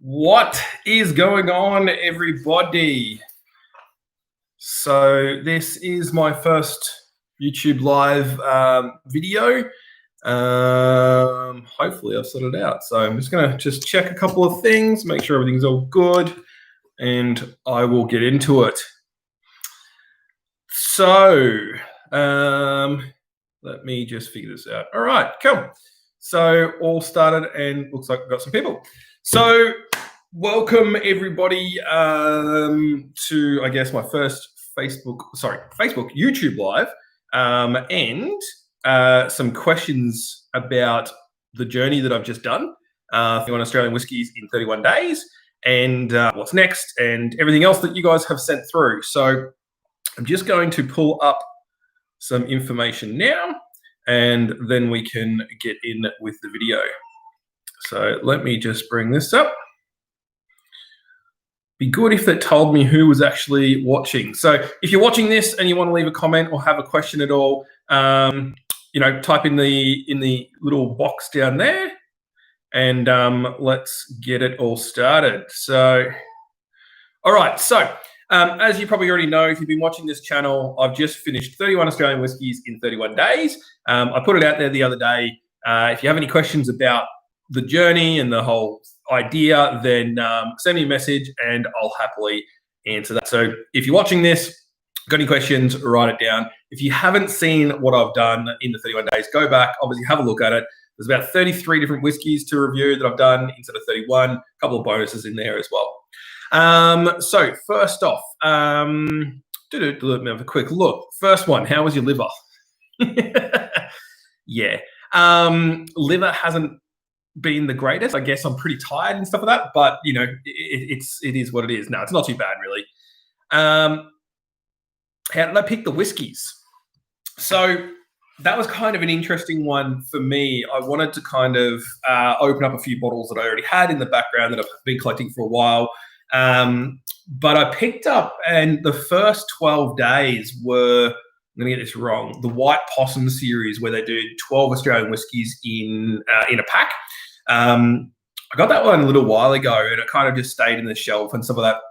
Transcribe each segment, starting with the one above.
What is going on, everybody? So this is my first YouTube live video. Hopefully I've sorted it out. So I'm just going to check a couple of things, make sure everything's all good, and I will get into it. So let me just figure this out. All right, cool. So all started and looks like we've got some people. So welcome everybody to, I guess, my first Facebook YouTube live, and some questions about the journey that I've just done on Australian Whiskies in 31 days, and what's next, and everything else that you guys have sent through. So I'm just going to pull up some information now, and then we can get in with the video. So let me just bring this up. Be good if that told me who was actually watching. So if you're watching this and you want to leave a comment or have a question at all, type in the little box down there, and let's get it all started. So, all right. So as you probably already know, if you've been watching this channel, I've just finished 31 Australian Whiskies in 31 days. I put it out there the other day. If you have any questions about the journey and the whole idea, then send me a message and I'll happily answer that. So if you're watching this, got any questions, write it down. If you haven't seen what I've done in the 31 days, go back, obviously have a look at it. There's about 33 different whiskies to review that I've done instead of 31, a couple of bonuses in there as well. So first off, let me have a quick look. First one, how was your liver? Yeah, liver hasn't been the greatest. I guess I'm pretty tired and stuff like that, but you know, it is what it is. No, it's not too bad really. How did I pick the whiskies? So that was kind of an interesting one for me. I wanted to kind of open up a few bottles that I already had in the background that I've been collecting for a while. But I picked up, and the first 12 days were, I'm going to get this wrong, the White Possum series, where they do 12 Australian whiskies in a pack. I got that one a little while ago, and it kind of just stayed in the shelf and stuff like that.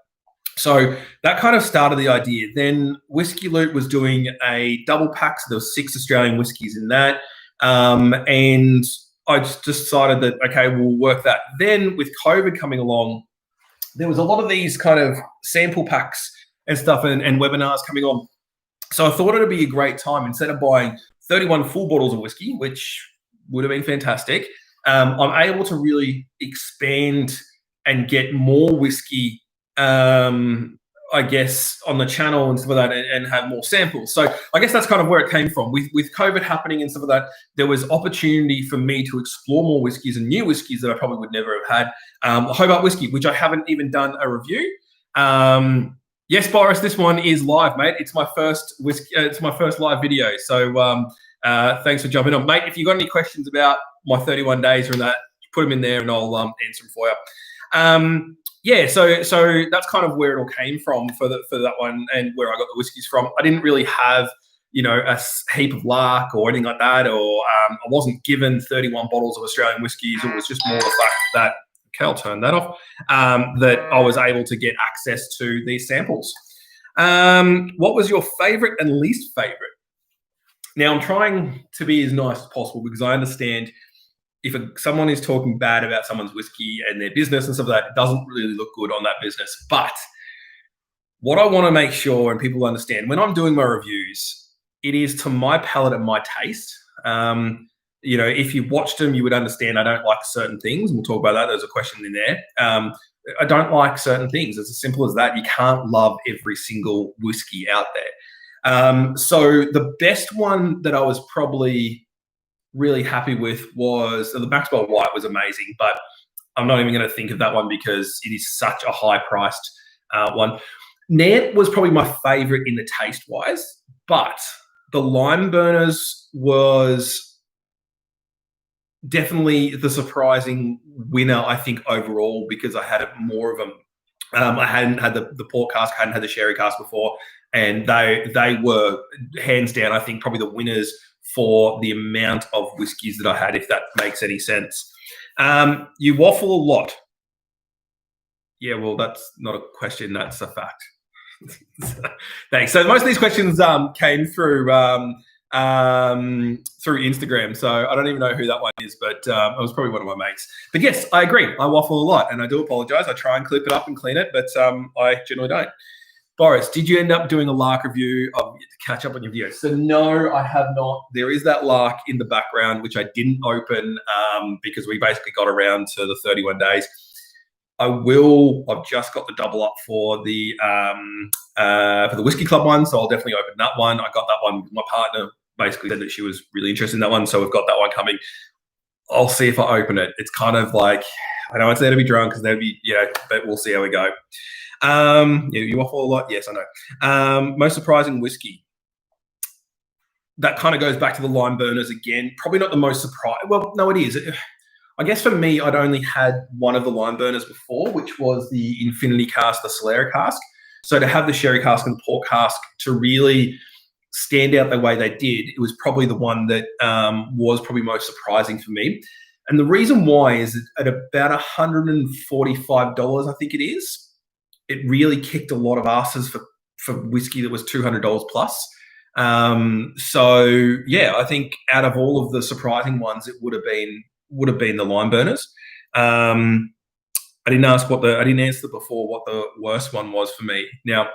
So that kind of started the idea. Then Whiskey Loot was doing a double pack, so there was 6 Australian whiskies in that. And I just decided that, okay, we'll work that. Then with COVID coming along, there was a lot of these kind of sample packs and stuff and webinars coming on. So I thought it'd be a great time, instead of buying 31 full bottles of whiskey, which would have been fantastic, I'm able to really expand and get more whiskey, I guess, on the channel and stuff like that, and have more samples. So I guess that's kind of where it came from. With COVID happening and stuff like that, there was opportunity for me to explore more whiskies and new whiskies that I probably would never have had. Hobart Whiskey, which I haven't even done a review. Yes, Boris, this one is live, mate. It's my first whiskey. It's my first live video. So thanks for jumping on, mate. If you've got any questions about my 31 days or that, put them in there and I'll answer them for you. Yeah, so that's kind of where it all came from for that one, and where I got the whiskies from. I didn't really have, a heap of luck or anything like that, or I wasn't given 31 bottles of Australian whiskies. It was just more the fact that, okay, I'll turn that off, that I was able to get access to these samples. What was your favorite and least favorite? Now, I'm trying to be as nice as possible, because I understand if someone is talking bad about someone's whiskey and their business and stuff like that, it doesn't really look good on that business. But what I want to make sure and people understand, when I'm doing my reviews, it is to my palate and my taste. If you watched them, you would understand I don't like certain things. We'll talk about that. There's a question in there. I don't like certain things. It's as simple as that. You can't love every single whiskey out there. So the best one that I was probably really happy with was the Maxwell White. Was amazing, but I'm not even going to think of that one because it is such a high-priced one. Nant was probably my favorite in the taste-wise, but the Lime Burners was definitely the surprising winner, I think, overall, because I had more of them. I hadn't had the port cask, hadn't had the sherry cask before, and they were hands down, I think, probably the winners for the amount of whiskies that I had, if that makes any sense. You waffle a lot. Yeah, well, that's not a question. That's a fact. Thanks. So most of these questions came through Instagram. So I don't even know who that one is, but it was probably one of my mates. But yes, I agree. I waffle a lot, and I do apologise. I try and clip it up and clean it, but I generally don't. Boris, did you end up doing a LARC review to catch up on your videos? So no, I have not. There is that LARC in the background, which I didn't open because we basically got around to the 31 days. I've just got the double up for the Whisky Club one, so I'll definitely open that one. I got that one. My partner basically said that she was really interested in that one, so we've got that one coming. I'll see if I open it. It's kind of like, I know it's there to be drunk because there'd be, but we'll see how we go. You waffle a lot? Yes, I know. Most surprising whiskey. That kind of goes back to the lime burners again. Probably not the most surprising. Well, no, it is. I guess for me, I'd only had one of the lime burners before, which was the Infinity cask, the Solera cask. So to have the sherry cask and the port cask to really stand out the way they did, it was probably the one that was probably most surprising for me. And the reason why is at about $145, I think it is, it really kicked a lot of asses for whiskey that was $200 plus. So yeah, I think out of all of the surprising ones, it would have been the lime burners. I didn't answer before what the worst one was for me. Now,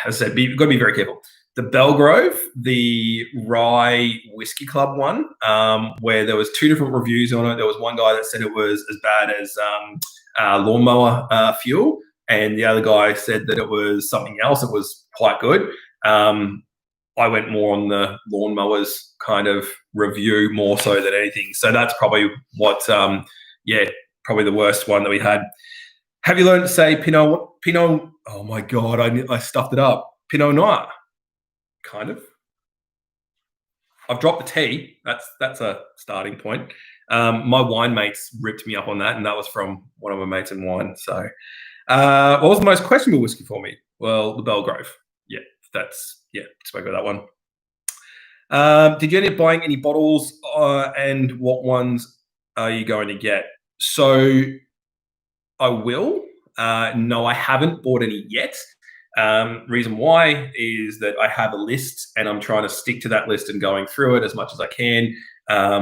as I said, you've got to be very careful. The Belgrove, the Rye Whisky Club one, where there was two different reviews on it. There was one guy that said it was as bad as lawnmower fuel, and the other guy said that it was something else. It was quite good. I went more on the lawnmowers kind of review more so than anything. So that's probably what, probably the worst one that we had. Have you learned to say Pinot? Oh my God, I stuffed it up. Pinot Noir, kind of. I've dropped the T. That's a starting point. My wine mates ripped me up on that, and that was from one of my mates in wine. So what was the most questionable whiskey for me? Well, the Belgrove. Spoke about that one. Did you end up buying any bottles and what ones are you going to get? So I will. No, I haven't bought any yet. Reason why is that I have a list and I'm trying to stick to that list and going through it as much as I can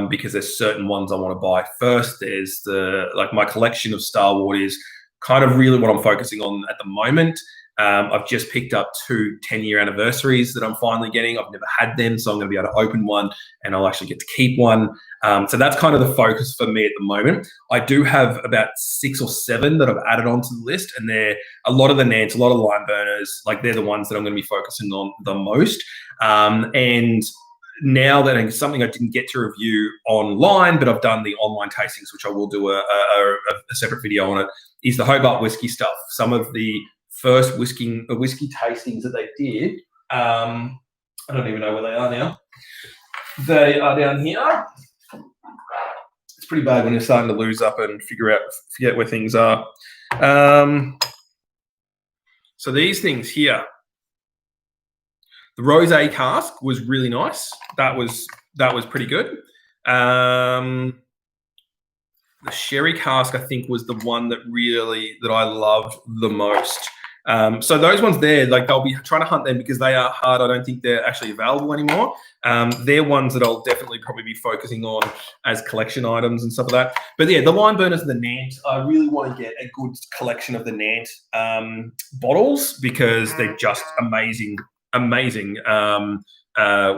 because there's certain ones I want to buy first. There's my collection of Star Wars is kind of really what I'm focusing on at the moment. I've just picked up 2 10-year anniversaries that I'm finally getting. I've never had them, so I'm going to be able to open one and I'll actually get to keep one. So that's kind of the focus for me at the moment. I do have about 6 or 7 that I've added onto the list, and they're a lot of the Nants, a lot of the lime burners. Like they're the ones that I'm going to be focusing on the most. And now that it's something I didn't get to review online, but I've done the online tastings, which I will do a separate video on it, is the Hobart whiskey stuff. Some of the first whiskey tastings that they did. I don't even know where they are now. They are down here. It's pretty bad when you're starting to lose up and forget where things are. So these things here. The rosé cask was really nice. That was pretty good. The sherry cask, I think, was the one that I loved the most. So those ones there, they'll be trying to hunt them because they are hard. I don't think they're actually available anymore. They're ones that I'll definitely probably be focusing on as collection items and stuff like that. But yeah, the lime burners and the Nant, I really want to get a good collection of the Nant bottles because they're just amazing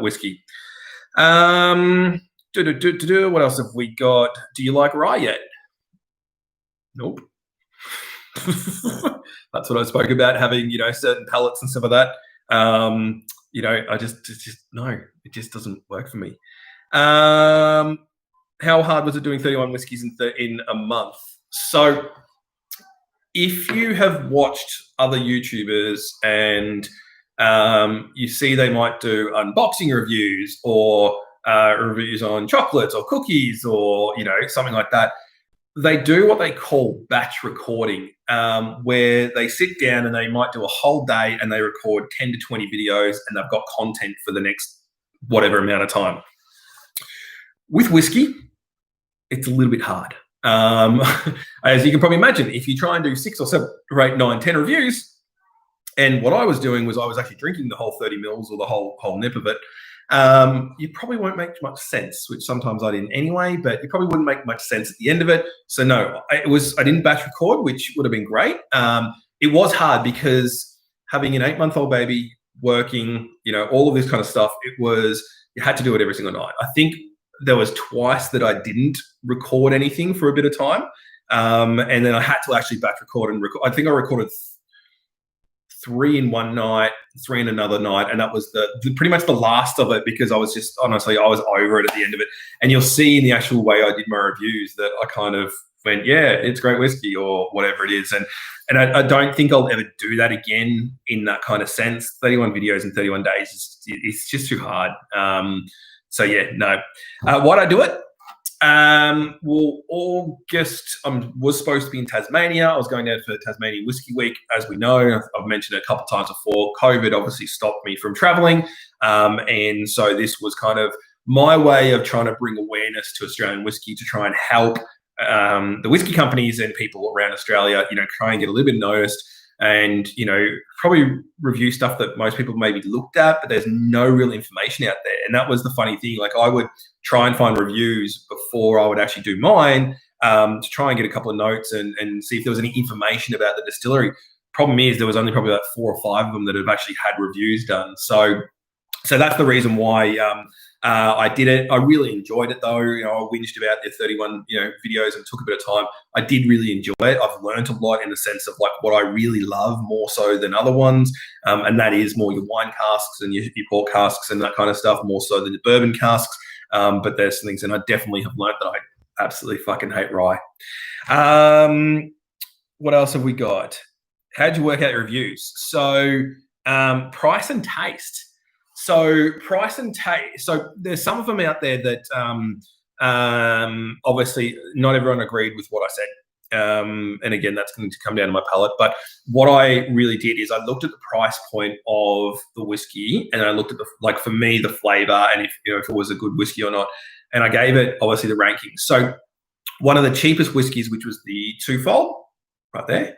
whiskey. What else have we got? Do you like rye yet? Nope. That's what I spoke about, having certain palettes and stuff like that. I just no, it just doesn't work for me. How hard was it doing 31 whiskies in a month? So if you have watched other YouTubers and you see they might do unboxing reviews or reviews on chocolates or cookies or something like that, they do what they call batch recording, where they sit down and they might do a whole day and they record 10 to 20 videos and they've got content for the next whatever amount of time. With whiskey, it's a little bit hard. As you can probably imagine, if you try and do 6 or 7 or 8, 9, 10 reviews, and what I was doing was I was actually drinking the whole 30 mils or the whole nip of it, you probably won't make much sense, which sometimes I didn't anyway, but you probably wouldn't make much sense at the end of it. So no, I didn't batch record, which would have been great. It was hard because having an 8-month-old baby, working, all of this kind of stuff, you had to do it every single night. I think there was twice that I didn't record anything for a bit of time. And then I had to actually batch record and record. I think I recorded 3 in one night, 3 in another night, and that was pretty much the last of it, because I was just, honestly, I was over it at the end of it. And you'll see in the actual way I did my reviews that I kind of went, yeah, it's great whiskey or whatever it is. And I don't think I'll ever do that again in that kind of sense. 31 videos in 31 days, it's just too hard. So yeah, no. Why'd I do it? Well, August, I was supposed to be in Tasmania. I was going there for Tasmanian Whiskey Week. As we know, I've mentioned it a couple of times before, COVID obviously stopped me from traveling. And so this was kind of my way of trying to bring awareness to Australian whiskey, to try and help the whiskey companies and people around Australia, try and get a little bit noticed, and, probably review stuff that most people maybe looked at, but there's no real information out there. And that was the funny thing. Like, I would try and find reviews before I would actually do mine, to try and get a couple of notes and see if there was any information about the distillery. Problem is, there was only probably about 4 or 5 of them that have actually had reviews done. So that's the reason why I did it. I really enjoyed it, though. I whinged about the 31, videos, and took a bit of time. I did really enjoy it. I've learned a lot in the sense of like what I really love more so than other ones, and that is more your wine casks and your port casks and that kind of stuff, more so than the bourbon casks. But there's some things, and I definitely have learned that I absolutely fucking hate rye. What else have we got? How'd you work out your reviews? So price and taste. So price and taste. So there's some of them out there that obviously not everyone agreed with what I said. And again, that's going to come down to my palate. But what I really did is I looked at the price point of the whiskey, and I looked at for me, the flavor, and if it was a good whiskey or not. And I gave it obviously the rankings. So one of the cheapest whiskeys, which was the twofold right there,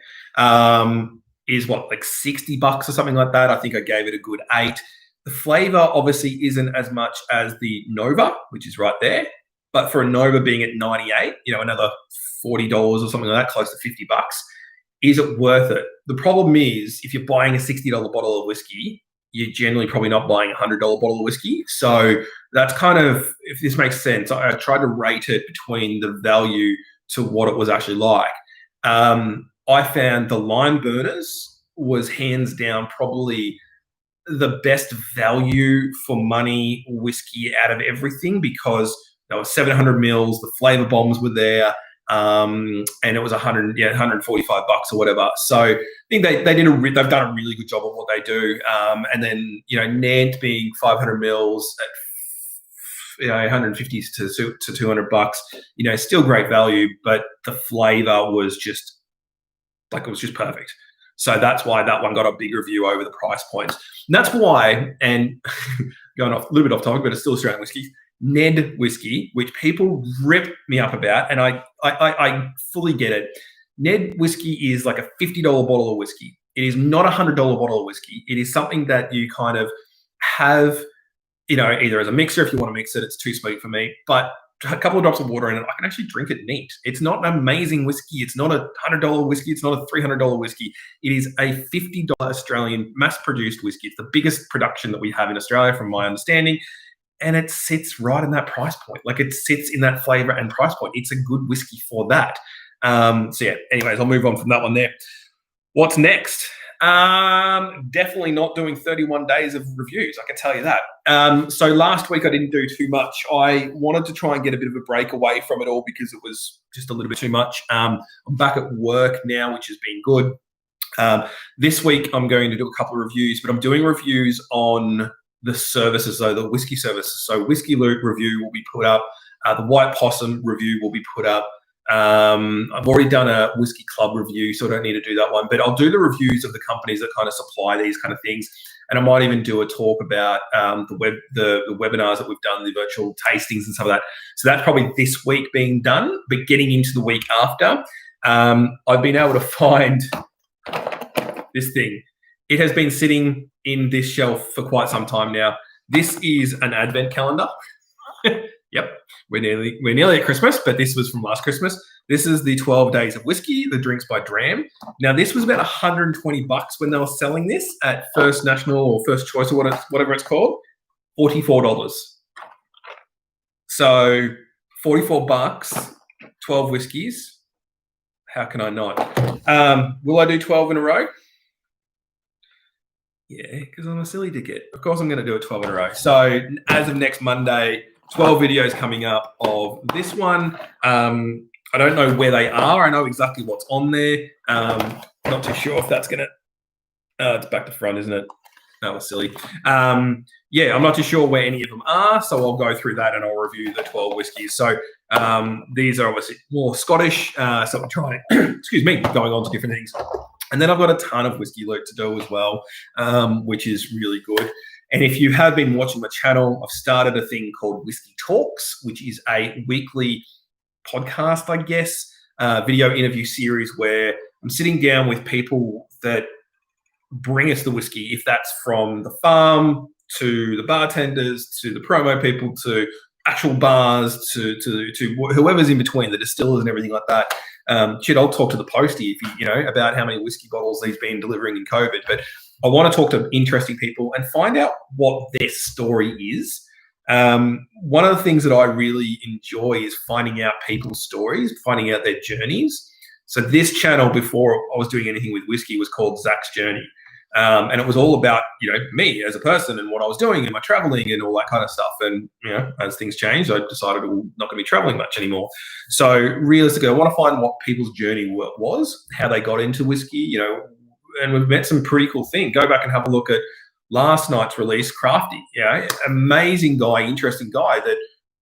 is like $60 or something like that. I think I gave it a good 8. The flavor obviously isn't as much as the Nova, which is right there. But for a Nova being at 98, another $40 or something like that, close to $50, is it worth it? The problem is, if you're buying a $60 bottle of whiskey, you're generally probably not buying a $100 bottle of whiskey. So that's kind of, if this makes sense, I tried to rate it between the value to what it was actually like. I found the Line Burners was hands down probably the best value for money whiskey out of everything, because there was 700 mils, the flavor bombs were there, and it was $145 or whatever. So I think they've done a really good job of what they do. And then Nant being 500 mils at $150 to $200, still great value, but the flavor was just perfect. So that's why that one got a big review over the price point. And that's why, and going off a little bit off topic, but it's still Australian whiskey, Ned whiskey, which people rip me up about, and I fully get it. Ned whiskey is like a $50 bottle of whiskey. It is not a $100 bottle of whiskey. It is something that you kind of have, either as a mixer if you want to mix it. It's too sweet for me, but a couple of drops of water in it, I can actually drink it neat. It's not an amazing whiskey. It's not a $100 whiskey. It's not a $300 whiskey. It is a $50 Australian mass-produced whiskey. It's the biggest production that we have in Australia, from my understanding, and it sits right in that price point. Like, it sits in that flavour and price point. It's a good whiskey for that. So yeah, anyways, I'll move on from that one there. What's next? Definitely not doing 31 days of reviews, I can tell you that. So last week I didn't do too much. I wanted to try and get a bit of a break away from it all because it was just a little bit too much. I'm back at work now, which has been good. This week I'm going to do a couple of reviews, but I'm doing reviews on the services, so the whiskey services. So Whiskey Loop review will be put up. The White Possum review will be put up. I've already done a Whiskey Club review, so I don't need to do that one. But I'll do the reviews of the companies that kind of supply these kind of things. And I might even do a talk about the webinars that we've done, the virtual tastings and stuff like that. So that's probably this week being done, but getting into the week after, I've been able to find this thing. It has been sitting in this shelf for quite some time now. This is an advent calendar. Yep, we're nearly at Christmas, but this was from last Christmas. This is the 12 Days of Whiskey, the drinks by Dram. Now, this was about $120 when they were selling this at First National or First Choice or whatever it's called, $44. So $44, 12 whiskeys. How can I not? Will I do 12 in a row? Yeah, because I'm a silly dickhead. Of course I'm going to do it 12 in a row. So as of next Monday, 12 videos coming up of this one. I don't know where they are. I know exactly what's on there. Not too sure if that's going to... it's back to front, isn't it? That was silly. Yeah, I'm not too sure where any of them are, so I'll go through that and I'll review the 12 whiskies. So these are obviously more Scottish, so I'm trying, excuse me, going on to different things. And then I've got a ton of whiskey loot to do as well, which is really good. And if you have been watching my channel, I've started a thing called Whiskey Talks, which is a weekly podcast, I guess, video interview series where I'm sitting down with people that bring us the whiskey, if that's from the farm to the bartenders to the promo people to actual bars to whoever's in between, the distillers and everything like that. Shit, I'll talk to the postie if you know about how many whiskey bottles he's been delivering in COVID. But I want to talk to interesting people and find out what their story is. One of the things that I really enjoy is finding out people's stories, finding out their journeys. So this channel, before I was doing anything with whiskey, was called Zach's Journey. And it was all about, me as a person and what I was doing and my traveling and all that kind of stuff. And, as things changed, I decided I'm not going to be traveling much anymore. So realistically, I want to find what people's journey was, how they got into whiskey, and we've met some pretty cool things. Go back and have a look at last night's release, Crafty, amazing guy, interesting guy that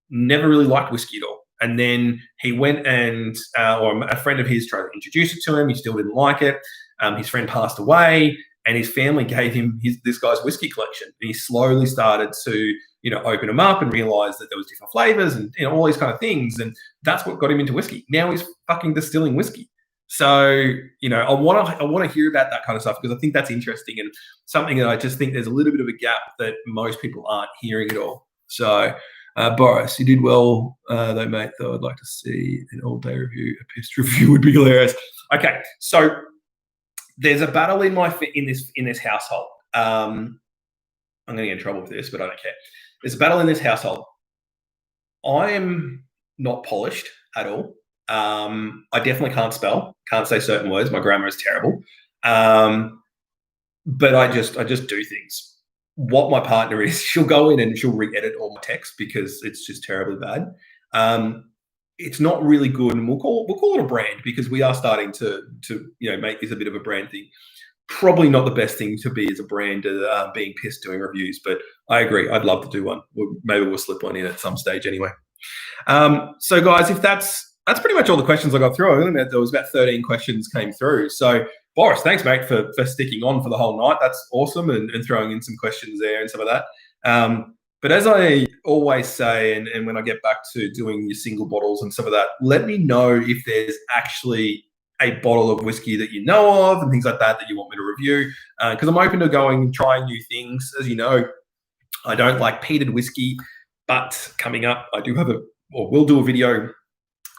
never really liked whiskey at all. And then he went and, or a friend of his tried to introduce it to him. He still didn't like it. His friend passed away. And his family gave him this guy's whiskey collection. And he slowly started to, open them up and realize that there was different flavors and all these kind of things. And that's what got him into whiskey. Now he's fucking distilling whiskey. So, I want to hear about that kind of stuff because I think that's interesting and something that I just think there's a little bit of a gap that most people aren't hearing at all. So, Boris, you did well, though, mate. Though I'd like to see an all-day review. A pissed review would be hilarious. Okay, so there's a battle in this household. I'm going to get in trouble with this, but I don't care. There's a battle in this household. I am not polished at all. I definitely can't spell. Can't say certain words. My grammar is terrible. But I just do things. What my partner is, she'll go in and she'll re-edit all my text because it's just terribly bad. It's not really good, and we'll call it a brand because we are starting to make this a bit of a brand thing. Probably not the best thing to be as a brand, being pissed doing reviews, but I agree. I'd love to do one. Maybe we'll slip one in at some stage anyway. So guys, if that's pretty much all the questions I got through. I think there was about 13 questions came through. So Boris, thanks mate for sticking on for the whole night. That's awesome, and throwing in some questions there and some of that. But as I always say, and when I get back to doing your single bottles and some of that, let me know if there's actually a bottle of whiskey that you know of and things like that you want me to review. Because I'm open to going and trying new things. As you know, I don't like peated whiskey, but coming up, I do have will do a video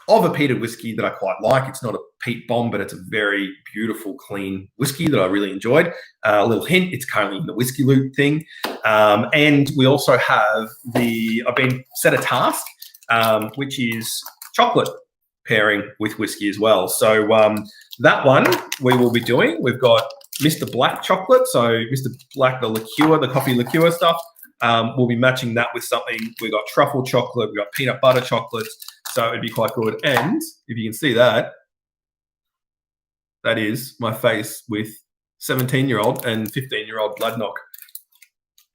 of a peated whiskey that I quite like. It's not a peat bomb, but it's a very beautiful, clean whiskey that I really enjoyed. A little hint, it's currently in the Whiskey Loot thing. And we also have I've been set a task, which is chocolate pairing with whiskey as well. So that one we will be doing. We've got Mr. Black chocolate. So Mr. Black, the liqueur, the coffee liqueur stuff. We'll be matching that with something. We've got truffle chocolate. We've got peanut butter chocolate. So it'd be quite good. And if you can see that is my face with 17-year-old and 15-year-old blood knock.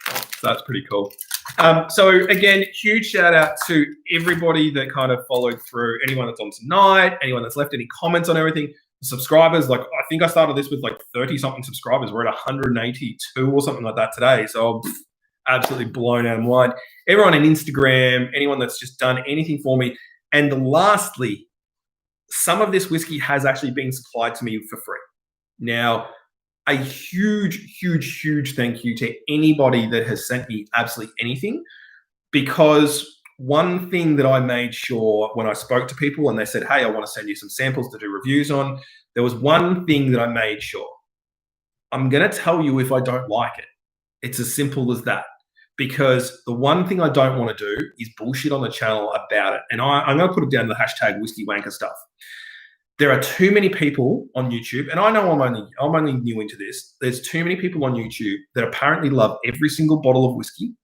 So that's pretty cool. So again, huge shout out to everybody that kind of followed through. Anyone that's on tonight, anyone that's left any comments on everything. Subscribers, like I think I started this with like 30 something subscribers. We're at 182 or something like that today. So I'm absolutely blown out of mind. Everyone on Instagram, anyone that's just done anything for me. And lastly, some of this whiskey has actually been supplied to me for free. Now, a huge, huge, huge thank you to anybody that has sent me absolutely anything, because one thing that I made sure when I spoke to people and they said, hey, I want to send you some samples to do reviews on, there was one thing that I made sure. I'm going to tell you if I don't like it. It's as simple as that. Because the one thing I don't want to do is bullshit on the channel about it. And I'm going to put it down to the hashtag whiskey wanker stuff. There are too many people on YouTube, and I know I'm only new into this. There's too many people on YouTube that apparently love every single bottle of whiskey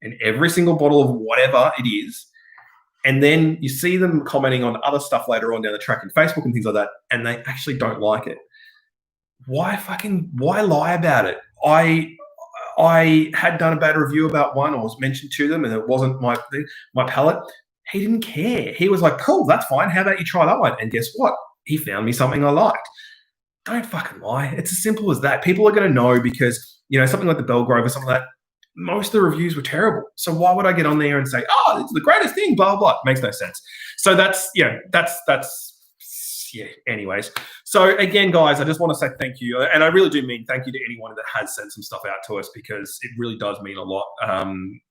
and every single bottle of whatever it is. And then you see them commenting on other stuff later on down the track in Facebook and things like that, and they actually don't like it. Why lie about it? I had done a bad review about one, or was mentioned to them, and it wasn't my palate. He didn't care. He was like, cool, that's fine. How about you try that one? And guess what? He found me something I liked. Don't fucking lie. It's as simple as that. People are going to know because, something like the Belgrove or something like that, most of the reviews were terrible. So why would I get on there and say, oh, it's the greatest thing, blah, blah, blah. Makes no sense. So that's anyways. So again, guys, I just want to say thank you. And I really do mean thank you to anyone that has sent some stuff out to us, because it really does mean a lot.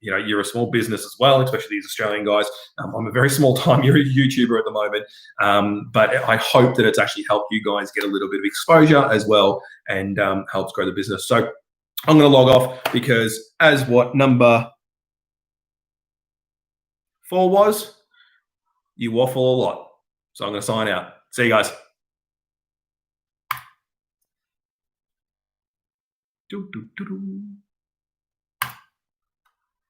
You're a small business as well, especially these Australian guys. I'm a very small time YouTuber at the moment. But I hope that it's actually helped you guys get a little bit of exposure as well, and helps grow the business. So I'm going to log off, because as what number 4 was, you waffle a lot. So I'm going to sign out. See you guys. Do, do, do, do.